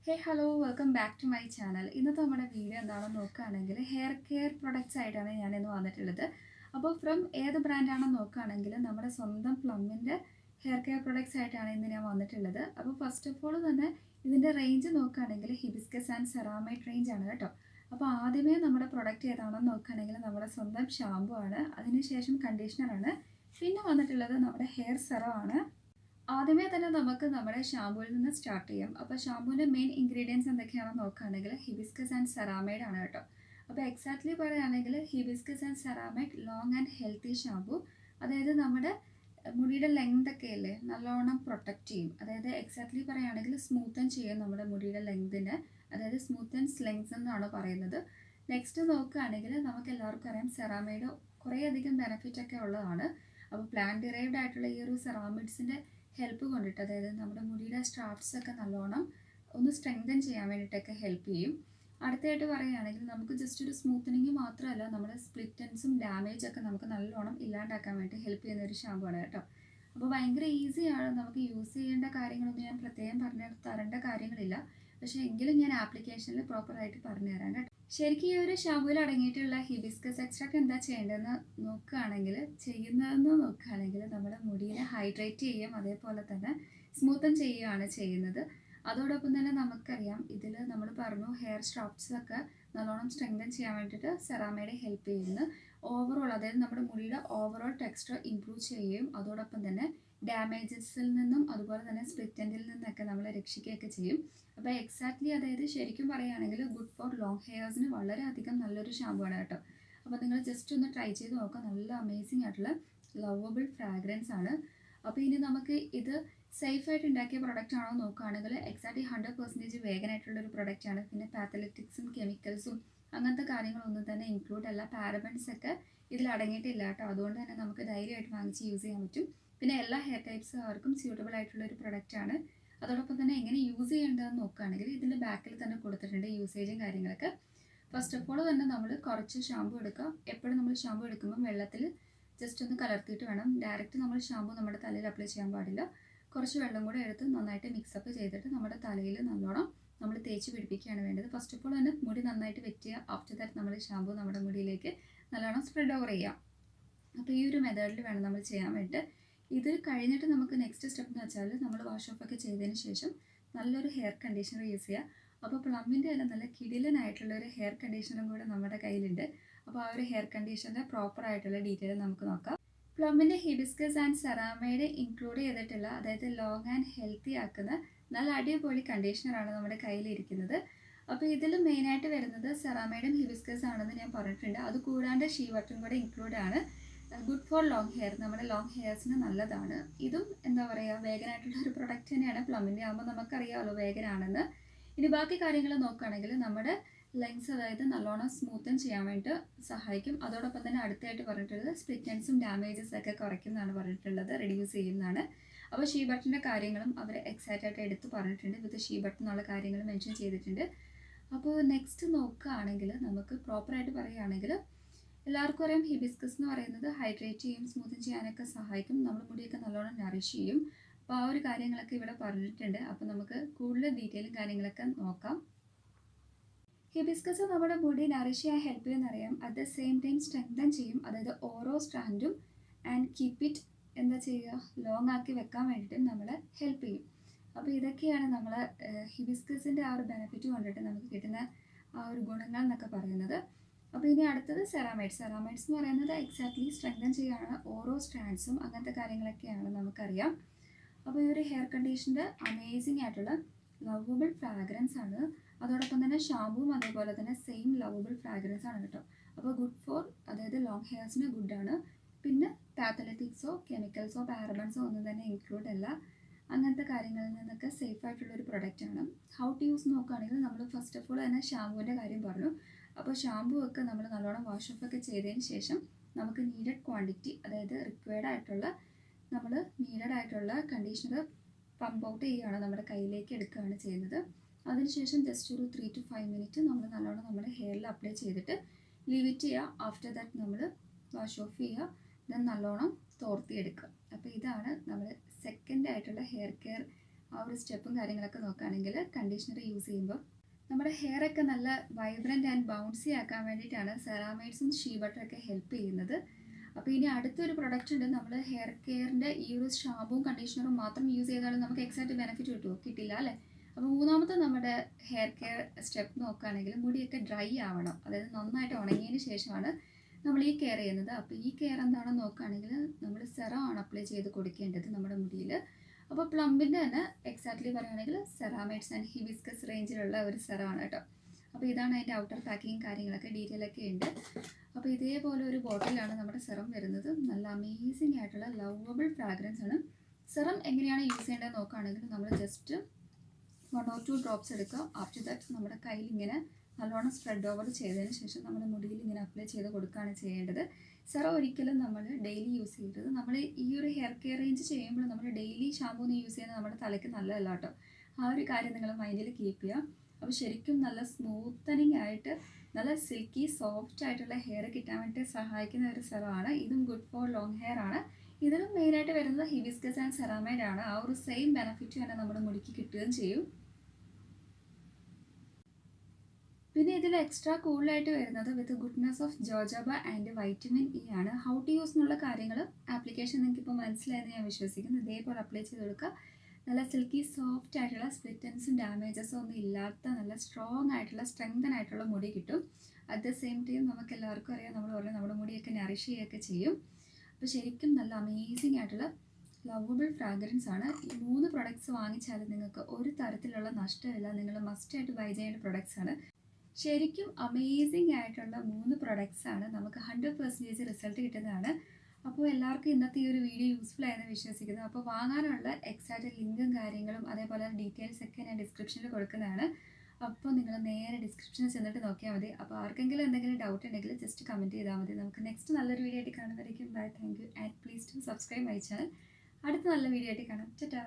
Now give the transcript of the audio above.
Hey hello welcome back to my channel. ഇന്നത്തെ നമ്മുടെ video എന്താണെന്ന് നോക്കുകയാണെങ്കിൽ ഹെയർ കെയർ പ്രൊഡക്ട്സ് ആയിട്ടാണ് ഞാനിന്ന് വന്നിട്ടുള്ളത്. അപ്പോൾ ഫ്രം ഏത് ബ്രാൻഡാണെന്ന് നോക്കുകയാണെങ്കിൽ നമ്മുടെ സ്വന്തം പ്ലമ്മിൻ്റെ ഹെയർ കെയർ പ്രൊഡക്ട്സ് ആയിട്ടാണ് ഇന്ന് ഞാൻ വന്നിട്ടുള്ളത്. അപ്പോൾ ഫസ്റ്റ് ഓഫ് ഓൾ തന്നെ ഇതിൻ്റെ റേഞ്ച് നോക്കുകയാണെങ്കിൽ ഹിബിസ്കസ് ആൻഡ് സെറാമൈഡ് റേഞ്ച് ആണ് കേട്ടോ. അപ്പോൾ ആദ്യമേ നമ്മുടെ പ്രൊഡക്റ്റ് ഏതാണെന്ന് നോക്കുകയാണെങ്കിൽ നമ്മുടെ സ്വന്തം ഷാമ്പു ആണ്, അതിനുശേഷം കണ്ടീഷണറാണ്, പിന്നെ വന്നിട്ടുള്ളത് നമ്മുടെ ഹെയർ സെറം ആണ്. ആദ്യമേ തന്നെ നമുക്ക് നമ്മുടെ ഷാമ്പുവിൽ നിന്ന് സ്റ്റാർട്ട് ചെയ്യാം. അപ്പോൾ ഷാമ്പുവിൻ്റെ മെയിൻ ഇൻഗ്രീഡിയൻസ് എന്തൊക്കെയാണെന്ന് നോക്കുകയാണെങ്കിൽ ഹിബിസ്കസ് ആൻഡ് സെറാമൈഡ് ആണ് കേട്ടോ. അപ്പോൾ എക്സാക്ട്ലി പറയുകയാണെങ്കിൽ hibiscus and ceramide long and healthy shampoo, അതായത് നമ്മുടെ മുടിയുടെ ലെങ്ത് ഒക്കെ അല്ലേ നല്ലോണം പ്രൊട്ടക്റ്റ് ചെയ്യും. അതായത് എക്സാക്ട്ലി പറയുകയാണെങ്കിൽ സ്മൂത്തൻ ചെയ്യും നമ്മുടെ മുടിയുടെ ലെങ്തിന്, അതായത് സ്മൂത്ത് ആൻഡ് സ്ലെങ്സ് എന്നാണ് പറയുന്നത്. നെക്സ്റ്റ് നോക്കുകയാണെങ്കിൽ നമുക്ക് എല്ലാവർക്കും അറിയാം സെറാമൈഡ് കുറേയധികം ബെനിഫിറ്റ് ഒക്കെ ഉള്ളതാണ്. അപ്പോൾ പ്ലാന്റ് ഡിറൈവ്ഡ് ആയിട്ടുള്ള ഈ ഒരു സെറാമിഡ്സിൻ്റെ ഹെൽപ്പ് കൊണ്ടിട്ട്, അതായത് നമ്മുടെ മുടിയുടെ സ്ട്രാഫ്റ്റ്സ് ഒക്കെ നല്ലോണം ഒന്ന് സ്ട്രെങ്തൻ ചെയ്യാൻ വേണ്ടിയിട്ടൊക്കെ ഹെൽപ്പ് ചെയ്യും. അടുത്തായിട്ട് പറയുകയാണെങ്കിൽ നമുക്ക് ജസ്റ്റ് ഒരു സ്മൂത്തനിങ് മാത്രമല്ല, നമ്മുടെ സ്പ്ലിറ്റൻസും ഡാമേജ് ഒക്കെ നമുക്ക് നല്ലോണം ഇല്ലാണ്ടാക്കാൻ വേണ്ടി ഹെൽപ്പ് ചെയ്യുന്ന ഒരു ഷാമ്പു ആണ് കേട്ടോ. അപ്പോൾ ഭയങ്കര ഈസിയാണ്, നമുക്ക് യൂസ് ചെയ്യേണ്ട കാര്യങ്ങളൊന്നും ഞാൻ പ്രത്യേകം പറഞ്ഞു തരേണ്ട കാര്യങ്ങളില്ല. പക്ഷേ എങ്കിലും ഞാൻ ആപ്ലിക്കേഷനിൽ പ്രോപ്പറായിട്ട് പറഞ്ഞു തരാം കേട്ടോ. ശരിക്കും ഈ ഒരു ഷാമ്പുവിൽ അടങ്ങിയിട്ടുള്ള ഹിബിസ്കസ് എക്സ്ട്രാക്ട് എന്താ ചെയ്യേണ്ടതെന്ന് നോക്കുകയാണെങ്കിൽ നമ്മുടെ മുടിയെ ഹൈഡ്രേറ്റ് ചെയ്യും, അതേപോലെ തന്നെ സ്മൂത്തൻ ചെയ്യുകയാണ് ചെയ്യുന്നത്. അതോടൊപ്പം തന്നെ നമുക്കറിയാം ഇതിൽ നമ്മൾ പറഞ്ഞു ഹെയർ സ്ട്രാഫ്റ്റ്സ് ഒക്കെ നല്ലോണം സ്ട്രെങ്തൻ ചെയ്യാൻ വേണ്ടിയിട്ട് സെറാമൈഡ് ഹെൽപ്പ് ചെയ്യുന്നു. ഓവറോൾ അതായത് നമ്മുടെ മുടിയുടെ ഓവറോൾ ടെക്സ്ചർ ഇംപ്രൂവ് ചെയ്യുകയും അതോടൊപ്പം തന്നെ ഡാമേജസിൽ നിന്നും അതുപോലെ തന്നെ സ്പ്ലിറ്റൻറ്റിൽ നിന്നൊക്കെ നമ്മളെ രക്ഷിക്കുകയൊക്കെ ചെയ്യും. അപ്പോൾ എക്സാക്ട്ലി അതായത് ശരിക്കും പറയുകയാണെങ്കിൽ ഗുഡ് ഫോർ ലോങ് ഹെയർസിന് വളരെയധികം നല്ലൊരു ഷാമ്പു ആണ് കേട്ടോ. അപ്പോൾ നിങ്ങൾ ജസ്റ്റ് ഒന്ന് ട്രൈ ചെയ്ത് നോക്കാം, നല്ല അമേസിങ് ആയിട്ടുള്ള ലവബിൾ ഫ്രാഗ്രൻസ് ആണ്. അപ്പോൾ ഇനി നമുക്ക് ഇത് സേഫായിട്ട് ഉണ്ടാക്കിയ പ്രൊഡക്റ്റ് ആണോ നോക്കുകയാണെങ്കിൽ എക്സാക്ട്ലി 100% വേഗൻ ആയിട്ടുള്ളൊരു പ്രൊഡക്റ്റ് ആണ്. പിന്നെ പാത്തലറ്റിക്സും കെമിക്കൽസും അങ്ങനത്തെ കാര്യങ്ങളൊന്നും തന്നെ ഇൻക്ലൂഡ് അല്ല, പാരബൻസ് ഒക്കെ ഇതിൽ അടങ്ങിയിട്ടില്ല കേട്ടോ. അതുകൊണ്ട് തന്നെ നമുക്ക് ധൈര്യമായിട്ട് വാങ്ങിച്ച് യൂസ് ചെയ്യാൻ പറ്റും. പിന്നെ എല്ലാ ഹെയർ ടൈപ്സുകാർക്കും സ്യൂട്ടബിൾ ആയിട്ടുള്ള ഒരു പ്രൊഡക്റ്റ് ആണ്. അതോടൊപ്പം തന്നെ എങ്ങനെ യൂസ് ചെയ്യേണ്ടതെന്ന് നോക്കുകയാണെങ്കിൽ ഇതിൻ്റെ ബാക്കിൽ തന്നെ കൊടുത്തിട്ടുണ്ട് യൂസേജും കാര്യങ്ങളൊക്കെ. ഫസ്റ്റ് ഓഫ് ഓൾ തന്നെ നമ്മൾ കുറച്ച് ഷാമ്പു എടുക്കുക. എപ്പോഴും നമ്മൾ ഷാമ്പു എടുക്കുമ്പോൾ വെള്ളത്തിൽ ജസ്റ്റ് ഒന്ന് കലർത്തിയിട്ട് വേണം, ഡയറക്റ്റ് നമ്മൾ ഷാമ്പു നമ്മുടെ തലയിൽ അപ്ലൈ ചെയ്യാൻ പാടില്ല. കുറച്ച് വെള്ളം കൂടെ എടുത്ത് നന്നായിട്ട് മിക്സപ്പ് ചെയ്തിട്ട് നമ്മുടെ തലയിൽ നല്ലോണം നമ്മൾ തേച്ച് പിടിപ്പിക്കുകയാണ് വേണ്ടത്. ഫസ്റ്റ് ഓഫ് ഓൾ തന്നെ മുടി നന്നായിട്ട് വെറ്റ് ചെയ്യുക. ആഫ്റ്റർ ദാറ്റ് നമ്മൾ ഷാമ്പു നമ്മുടെ മുടിയിലേക്ക് നല്ലോണം സ്പ്രെഡ് ഓവർ ചെയ്യാം. അപ്പോൾ ഈ ഒരു മെത്തേഡിൽ വേണം നമ്മൾ ചെയ്യാൻ വേണ്ടിയിട്ട്. ഇത് കഴിഞ്ഞിട്ട് നമുക്ക് നെക്സ്റ്റ് സ്റ്റെപ്പ് എന്ന് വെച്ചാൽ നമ്മൾ വാഷ് ഓഫ് ഒക്കെ ചെയ്തതിന് ശേഷം നല്ലൊരു ഹെയർ കണ്ടീഷണർ യൂസ് ചെയ്യുക. അപ്പോൾ പ്ലമ്മിൻ്റെ എല്ലാം നല്ല കിടിലനായിട്ടുള്ള ഒരു ഹെയർ കണ്ടീഷണറും കൂടെ നമ്മുടെ കയ്യിലുണ്ട്. അപ്പോൾ ആ ഒരു ഹെയർ കണ്ടീഷണറിൻ്റെ പ്രോപ്പർ ആയിട്ടുള്ള ഡീറ്റെയിൽ നമുക്ക് നോക്കാം. പ്ലമ്മിൻ്റെ ഹിബിസ്കസ് ആൻഡ് സെറാമൈഡ് ഇൻക്ലൂഡ് ചെയ്തിട്ടുള്ള, അതായത് ലോങ് ആൻഡ് ഹെൽത്തി ആക്കുന്ന നല്ല അടിപൊളി കണ്ടീഷണറാണ് നമ്മുടെ കയ്യിലിരിക്കുന്നത്. അപ്പോൾ ഇതിൽ മെയിനായിട്ട് വരുന്നത് സെറാമൈഡും ഹിബിസ്കസ് ആണെന്ന് ഞാൻ പറഞ്ഞിട്ടുണ്ട്. അത് കൂടാണ്ട് ഷീ ബട്ടറും കൂടെ ഇൻക്ലൂഡ് ആണ്. ഗുഡ് ഫോർ ലോങ് ഹെയർ, നമ്മുടെ ലോങ് ഹെയർസിന് നല്ലതാണ്. ഇതും എന്താ പറയുക വേഗനായിട്ടുള്ള ഒരു പ്രൊഡക്റ്റ് തന്നെയാണ്. പ്ലമ്മിൻ്റെ ആകുമ്പോൾ നമുക്കറിയാമല്ലോ വേഗനാണെന്ന്. ഇനി ബാക്കി കാര്യങ്ങൾ നോക്കുകയാണെങ്കിൽ നമ്മുടെ ലെങ്സ് അതായത് നല്ലോണം സ്മൂത്തൻ ചെയ്യാൻ വേണ്ടിയിട്ട് സഹായിക്കും. അതോടൊപ്പം തന്നെ അടുത്തായിട്ട് പറഞ്ഞിട്ടുള്ളത് സ്പ്ലിറ്റൻസും ഡാമേജസ് ഒക്കെ കുറയ്ക്കുന്നതാണ് പറഞ്ഞിട്ടുള്ളത്, റെഡ്യൂസ് ചെയ്യുന്നതാണ്. അപ്പോൾ ഷീ ബട്ടൻ്റെ കാര്യങ്ങളും അവർ എക്സാക്റ്റ് ആയിട്ട് എടുത്ത് പറഞ്ഞിട്ടുണ്ട്, വിത്ത് ഷീ ബട്ടൺ എന്നുള്ള കാര്യങ്ങൾ മെൻഷൻ ചെയ്തിട്ടുണ്ട്. അപ്പോൾ നെക്സ്റ്റ് നോക്കുകയാണെങ്കിൽ നമുക്ക് പ്രോപ്പറായിട്ട് പറയുകയാണെങ്കിൽ എല്ലാവർക്കും അറിയാം ഹിബിസ്കസ് എന്ന് പറയുന്നത് ഹൈഡ്രേറ്റ് ചെയ്യും, സ്മൂത്തൻ ചെയ്യാനൊക്കെ സഹായിക്കും, നമ്മുടെ മുടിയൊക്കെ നല്ലോണം നറിഷ് ചെയ്യും. അപ്പോൾ ആ ഒരു കാര്യങ്ങളൊക്കെ ഇവിടെ പറഞ്ഞിട്ടുണ്ട്. അപ്പോൾ നമുക്ക് കൂടുതൽ ഡീറ്റെയിലും കാര്യങ്ങളൊക്കെ നോക്കാം. ഹിബിസ്കസ് നമ്മുടെ മുടി നറിഷ് ചെയ്യാൻ ഹെൽപ്പ് ചെയ്യുന്നറിയാം, at the same time strengthen ചെയ്യും, അതായത് ഓരോ സ്ട്രാൻഡും ആൻഡ് കീപ്പ് ഇറ്റ് എന്താ ചെയ്യുക ലോങ് ആക്കി വെക്കാൻ വേണ്ടിയിട്ട് നമ്മളെ ഹെൽപ്പ് ചെയ്യും. അപ്പോൾ ഇതൊക്കെയാണ് നമ്മൾ ഹിബിസ്കസിൻ്റെ ആ ഒരു ബെനിഫിറ്റ് കൊണ്ടിട്ട് നമുക്ക് കിട്ടുന്ന ആ ഒരു ഗുണങ്ങൾ എന്നൊക്കെ പറയുന്നത്. അപ്പോൾ ഇനി അടുത്തത് സെറാമൈഡ്സ് എന്ന് പറയുന്നത് എക്സാക്ട്ലി സ്ട്രെങ്തൻ ചെയ്യുകയാണ് ഓരോ സ്ട്രാൻഡ്സും, അങ്ങനത്തെ കാര്യങ്ങളൊക്കെയാണ് നമുക്കറിയാം. അപ്പോൾ ഈ ഒരു ഹെയർ കണ്ടീഷൻ്റെ അമേസിങ് ആയിട്ടുള്ള ലവബിൾ ഫ്രാഗ്രൻസ് ആണ്. അതോടൊപ്പം തന്നെ ഷാമ്പുവും അതേപോലെ തന്നെ സെയിം ലവബിൾ ഫ്രാഗ്രൻസ് ആണ് കേട്ടോ. അപ്പോൾ ഗുഡ് ഫോർ, അതായത് ലോങ് ഹെയർസിന് ഗുഡാണ്. പിന്നെ പാത്തലറ്റിക്സോ കെമിക്കൽസോ പാരബൻസോ ഒന്നും തന്നെ ഇൻക്ലൂഡ് അല്ല. അങ്ങനത്തെ കാര്യങ്ങളിൽ നിന്നൊക്കെ സേഫ് ആയിട്ടുള്ളൊരു പ്രൊഡക്റ്റാണ്. ഹൗ ടു യൂസ് നോക്കുകയാണെങ്കിൽ നമ്മൾ ഫസ്റ്റ് ഓഫ് ഓൾ തന്നെ ഷാമ്പുവിൻ്റെ കാര്യം പറഞ്ഞു. അപ്പോൾ ഷാമ്പു ഒക്കെ നമ്മൾ നല്ലോണം വാഷ് ഓഫ് ഒക്കെ ചെയ്തതിന് ശേഷം നമുക്ക് നീഡഡ് ക്വാണ്ടിറ്റി, അതായത് റിക്വയർഡ് ആയിട്ടുള്ള കണ്ടീഷണർ പമ്പ് ഔട്ട് ചെയ്യുകയാണ്, നമ്മുടെ കയ്യിലേക്ക് എടുക്കുകയാണ് ചെയ്യുന്നത്. അതിനുശേഷം ജസ്റ്റ് ഒരു 3 to 5 മിനിറ്റ് നമ്മൾ നല്ലോണം നമ്മുടെ ഹെയറിൽ അപ്ലൈ ചെയ്തിട്ട് ലീവ് ഇറ്റ് ചെയ്യുക. ആഫ്റ്റർ ദാറ്റ് നമ്മൾ വാഷ് ഓഫ് ചെയ്യുക, ദെൻ നല്ലോണം തോർത്തിയെടുക്കുക. അപ്പോൾ ഇതാണ് നമ്മൾ സെക്കൻഡ് ആയിട്ടുള്ള ഹെയർ കെയർ ആ ഒരു സ്റ്റെപ്പും കാര്യങ്ങളൊക്കെ നോക്കുകയാണെങ്കിൽ കണ്ടീഷണർ യൂസ് ചെയ്യുമ്പോൾ നമ്മുടെ ഹെയർ ഒക്കെ നല്ല വൈബ്രൻറ്റ് ആൻഡ് ബൗൺസി ആക്കാൻ വേണ്ടിയിട്ടാണ് സെറാമൈഡ്സും ഷീ ബട്ടറൊക്കെ ഹെൽപ്പ് ചെയ്യുന്നത്. അപ്പോൾ ഇനി അടുത്തൊരു പ്രൊഡക്റ്റ് ഉണ്ട്. നമ്മൾ ഹെയർ കെയറിൻ്റെ ഈ ഒരു ഷാമ്പുവും കണ്ടീഷണറും മാത്രം യൂസ് ചെയ്താലും നമുക്ക് എക്സാക്റ്റ് ബെനിഫിറ്റ് കിട്ടില്ല അല്ലേ. അപ്പോൾ മൂന്നാമത്തെ നമ്മുടെ ഹെയർ കെയർ സ്റ്റെപ്പ് നോക്കുകയാണെങ്കിൽ മുടിയൊക്കെ ഡ്രൈ ആവണം, അതായത് നന്നായിട്ട് ഉണങ്ങിയതിന് ശേഷമാണ് നമ്മൾ ഈ കെയർ ചെയ്യുന്നത്. അപ്പോൾ ഈ കെയർ എന്താണെന്ന് നോക്കുകയാണെങ്കിൽ നമ്മൾ സെറമാണ് അപ്ലൈ ചെയ്ത് കൊടുക്കേണ്ടത് നമ്മുടെ മുടിയിൽ. അപ്പോൾ പ്ലംബിൻ്റെ തന്നെ എക്സാക്ട്ലി പറയുകയാണെങ്കിൽ സെറാമൈഡ്സ് ആൻഡ് ഹിബിസ്കസ് റേഞ്ചിലുള്ള ഒരു സെറമാണ് കേട്ടോ. അപ്പോൾ ഇതാണ് അതിൻ്റെ ഔട്ടർ പാക്കിങ്ങും കാര്യങ്ങളൊക്കെ ഡീറ്റെയിൽ ഒക്കെ ഉണ്ട്. അപ്പോൾ ഇതേപോലെ ഒരു ബോട്ടിലാണ് നമ്മുടെ സെറം വരുന്നത്. നല്ല അമേസിങ് ആയിട്ടുള്ള ലവബിൾ ഫ്രാഗ്രൻസ് ആണ്. സെറം എങ്ങനെയാണ് യൂസ് ചെയ്യേണ്ടത് നോക്കുകയാണെങ്കിൽ നമ്മൾ ജസ്റ്റ് 1 or 2 ഡ്രോപ്സ് എടുക്കുക. ആഫ്റ്റർ ദാറ്റ് നമ്മുടെ കയ്യിൽ ഇങ്ങനെ നല്ലോണം സ്പ്രെഡ് ഓവർ ചെയ്തതിന് ശേഷം നമ്മുടെ മുടിയിൽ ഇങ്ങനെ അപ്ലൈ ചെയ്ത് കൊടുക്കുകയാണ് ചെയ്യേണ്ടത്. സെറം ഒരിക്കലും നമ്മൾ ഡെയിലി യൂസ് ചെയ്യരുത്. നമ്മൾ ഈ ഒരു ഹെയർ കെയർ റേഞ്ച് ചെയ്യുമ്പോൾ നമ്മൾ ഡെയിലി ഷാമ്പൂ ഒന്നും യൂസ് ചെയ്യുന്നത് നമ്മുടെ തലയ്ക്ക് നല്ലതല്ല കേട്ടോ. ആ ഒരു കാര്യം നിങ്ങൾ മൈൻഡിൽ കീപ്പ് ചെയ്യുക. അപ്പോൾ ശരിക്കും നല്ല സ്മൂത്തനിങ് ആയിട്ട് നല്ല സിൽക്കി സോഫ്റ്റ് ആയിട്ടുള്ള ഹെയർ കിട്ടാൻ വേണ്ടി സഹായിക്കുന്ന ഒരു സെറമാണ്. ഇതും ഗുഡ് ഫോർ ലോങ് ഹെയർ ആണ്. ഇതിലും മെയിനായിട്ട് വരുന്നത് ഹിബിസ്കസ് ആൻഡ് സെറാമൈഡ് ആണ്. ആ ഒരു സെയിം ബെനിഫിറ്റ് തന്നെ നമ്മുടെ മുടിക്ക് കിട്ടുകയും ചെയ്യും. പിന്നെ ഇതിൽ എക്സ്ട്രാ കൂളായിട്ട് വരുന്നത് with goodness of jojoba and vitamin E ആണ്. ഹൗ ടു യൂസ് എന്നുള്ള കാര്യങ്ങൾ ആപ്ലിക്കേഷൻ നിങ്ങൾക്ക് ഇപ്പോൾ മനസ്സിലായെന്ന് ഞാൻ വിശ്വസിക്കുന്നു. ഇതേപോലെ അപ്ലൈ ചെയ്ത് കൊടുക്കുക. നല്ല സിൽക്കി സോഫ്റ്റ് ആയിട്ടുള്ള സ്പ്ലിറ്റൻസും ഡാമേജസും ഒന്നും ഇല്ലാത്ത നല്ല സ്ട്രോങ് ആയിട്ടുള്ള സ്ട്രെങ്തൻ ആയിട്ടുള്ള മുടി കിട്ടും. അറ്റ് ദ സെയിം ടൈം നമുക്ക് എല്ലാവർക്കും അറിയാം, നമ്മൾ പറഞ്ഞാൽ നമ്മുടെ മുടിയൊക്കെ നറിഷ് ചെയ്യുകയൊക്കെ ചെയ്യും. അപ്പോൾ ശരിക്കും നല്ല അമേസിങ് ആയിട്ടുള്ള ലവബിൾ ഫ്രാഗ്രൻസ് ആണ്. ഈ 3 പ്രൊഡക്ട്സ് വാങ്ങിച്ചാലും നിങ്ങൾക്ക് ഒരു തരത്തിലുള്ള നഷ്ടമില്ല. നിങ്ങൾ മസ്റ്റായിട്ട് ബൈ ചെയ്യേണ്ട പ്രൊഡക്ട്സ് ആണ്. ശരിക്കും അമേസിങ് ആയിട്ടുള്ള 3 പ്രൊഡക്ട്സ് ആണ്. നമുക്ക് 100% റിസൾട്ട് കിട്ടുന്നതാണ്. അപ്പോൾ എല്ലാവർക്കും ഇന്നത്തെ ഈ ഒരു വീഡിയോ യൂസ്ഫുൾ ആയെന്ന് വിശ്വസിക്കുന്നു. അപ്പോൾ വാങ്ങാനുള്ള എക്സാക്റ്റ് ലിങ്കും കാര്യങ്ങളും അതേപോലെ ഡീറ്റെയിൽസ് ഒക്കെ ഞാൻ ഡിസ്ക്രിപ്ഷനിൽ കൊടുക്കുന്നതാണ്. അപ്പോൾ നിങ്ങൾ നേരെ ഡിസ്ക്രിപ്ഷനിൽ ചെന്നിട്ട് നോക്കിയാൽ മതി. അപ്പോൾ ആർക്കെങ്കിലും എന്തെങ്കിലും ഡൗട്ട് ഉണ്ടെങ്കിൽ ജസ്റ്റ് കമൻറ്റ് ചെയ്താൽ മതി. നമുക്ക് നെക്സ്റ്റ് നല്ലൊരു വീഡിയോ ആയിട്ട് കാണുന്നതായിരിക്കും. Bye, thank you and please to subscribe my channel. അടുത്ത നല്ല വീഡിയോ ആയിട്ട് കാണാം. ടാറ്റാ.